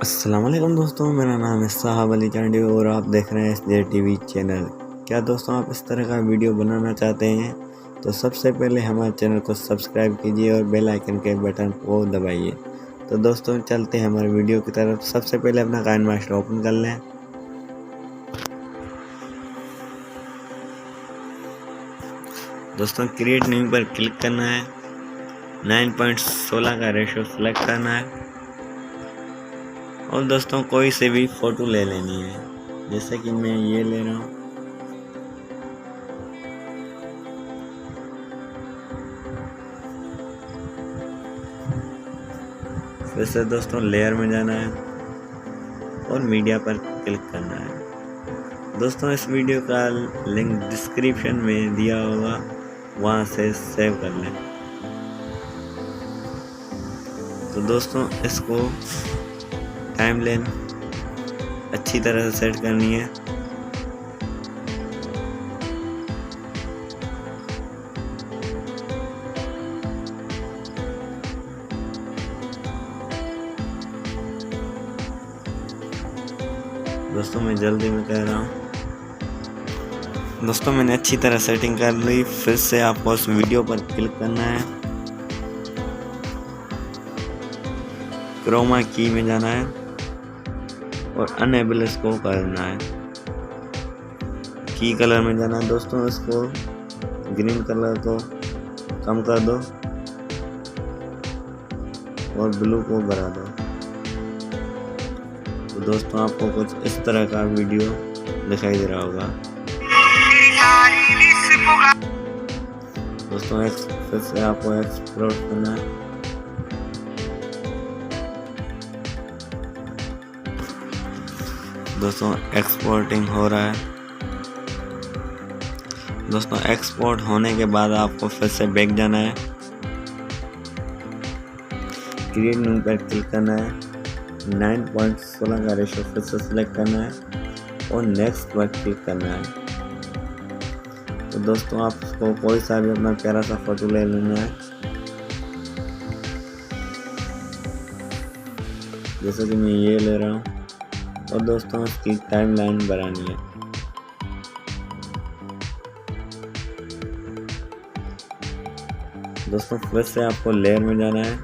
अस्सलाम वालेकुम दोस्तों, मेरा नाम है साहब अली चांडी और आप देख रहे हैं SJTv चैनल। क्या दोस्तों आप इस तरह का वीडियो बनाना चाहते हैं तो सबसे पहले हमारे चैनल को सब्सक्राइब कीजिए और बेल आइकन के बटन को दबाइए। तो दोस्तों चलते हैं हमारे वीडियो की तरफ। सबसे पहले अपना काइन मास्टर ओपन कर लें। दोस्तों क्रिएट न्यू पर क्लिक करना है, 9.16 का रेशो सेलेक्ट करना है और दोस्तों कोई से भी फ़ोटो ले लेनी है, जैसे कि मैं ये ले रहा हूँ। फिर से दोस्तों लेयर में जाना है और मीडिया पर क्लिक करना है। दोस्तों इस वीडियो का लिंक डिस्क्रिप्शन में दिया होगा, वहाँ से सेव कर लें। तो दोस्तों इसको टाइमलाइन अच्छी तरह से सेट करनी है। दोस्तों मैं जल्दी में कह रहा हूँ। दोस्तों मैंने अच्छी तरह सेटिंग कर ली। फिर से आपको उस वीडियो पर क्लिक करना है, क्रोमा की में जाना है और अनेबल इसको करना है। की कलर में जाना है दोस्तों, इसको ग्रीन कलर को कम कर दो और ब्लू को बढ़ा दो। तो दोस्तों आपको कुछ इस तरह का वीडियो दिखाई दे रहा होगा। दोस्तों फिर से आपको एक्सपोर्ट करना है। दोस्तों एक्सपोर्टिंग हो रहा है। दोस्तों एक्सपोर्ट होने के बाद आपको फिर से बैक जाना है, क्रिएट न्यू पर क्लिक करना है, 9.16 का रेशो फिर से सिलेक्ट करना है और नेक्स्ट पर क्लिक करना है। तो दोस्तों आपको कोई सा भी अपना प्यारा सा फोटो ले लेना है, जैसे कि मैं ये ले रहा हूँ और दोस्तों इसकी टाइमलाइन बढ़ानी है। दोस्तों फिर से आपको लेयर में जाना है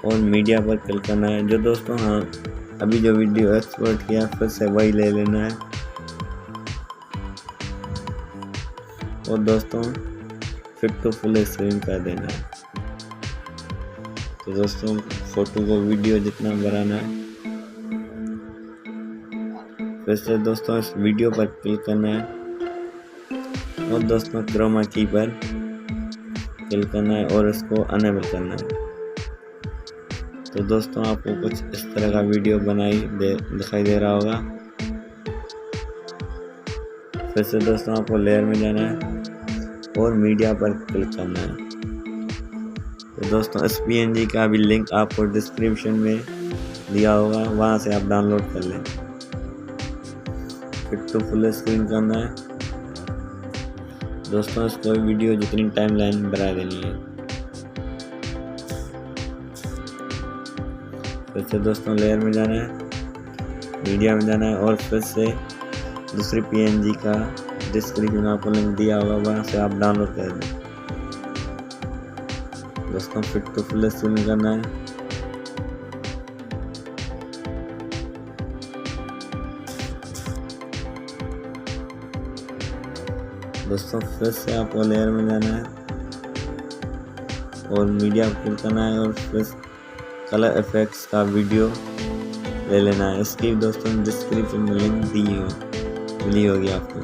और मीडिया पर क्लिक करना है। जो दोस्तों हाँ अभी जो वीडियो एक्सपोर्ट किया फिर से वही ले लेना है और दोस्तों फिट टू फुल स्क्रीन कर देना है। तो दोस्तों फोटो को वीडियो जितना बढ़ाना है। फिर से दोस्तों इस वीडियो पर क्लिक करना है और दोस्तों क्रोमा की पर क्लिक करना है और इसको अनेबल करना है। तो दोस्तों आपको कुछ इस तरह का वीडियो दिखाई दे रहा होगा। फिर से दोस्तों आपको लेयर में जाना है और मीडिया पर क्लिक करना है। तो दोस्तों इस PNG का भी लिंक आपको डिस्क्रिप्शन में दिया होगा, वहाँ से आप डाउनलोड कर लें। फिट टू फुल स्क्रीन करना है। दोस्तों इसको वीडियो जितनी टाइमलाइन बढ़ा देनी है। फिर से दोस्तों लेयर में जाना है, मीडिया में जाना है और फिर से दूसरी PNG का डिस्क्रिप्शन में आपको लिंक दिया होगा, वहाँ से आप डाउनलोड कर दें। दोस्तों फिट टू फुल स्क्रीन करना है। दोस्तों फिर से आपको लेयर में जाना है और मीडिया पर क्लिक करना है और फिर कलर इफेक्ट्स का वीडियो ले लेना है। इसकी दोस्तों डिस्क्रिप्शन में लिंक मिली होगी आपको।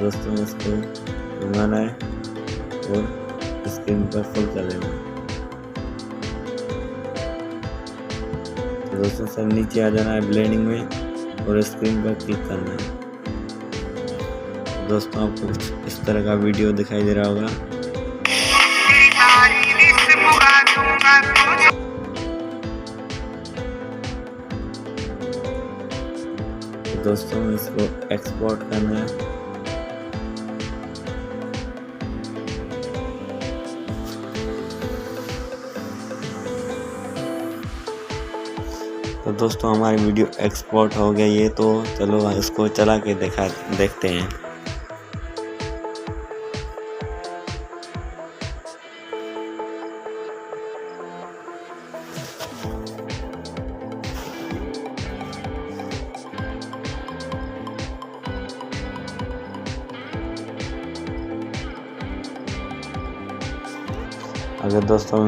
दोस्तों इसको घुमाना है और स्क्रीन पर फुल कर लेना है। तो दोस्तों सब नीचे आ जाना है ब्लेंडिंग में और स्क्रीन पर क्लिक करना है। दोस्तों आपको इस तरह का वीडियो दिखाई दे रहा होगा। तो दोस्तों इसको एक्सपोर्ट करना है। तो दोस्तों हमारी वीडियो एक्सपोर्ट हो गई है, तो चलो इसको चला के देखते हैं। अगर दोस्तों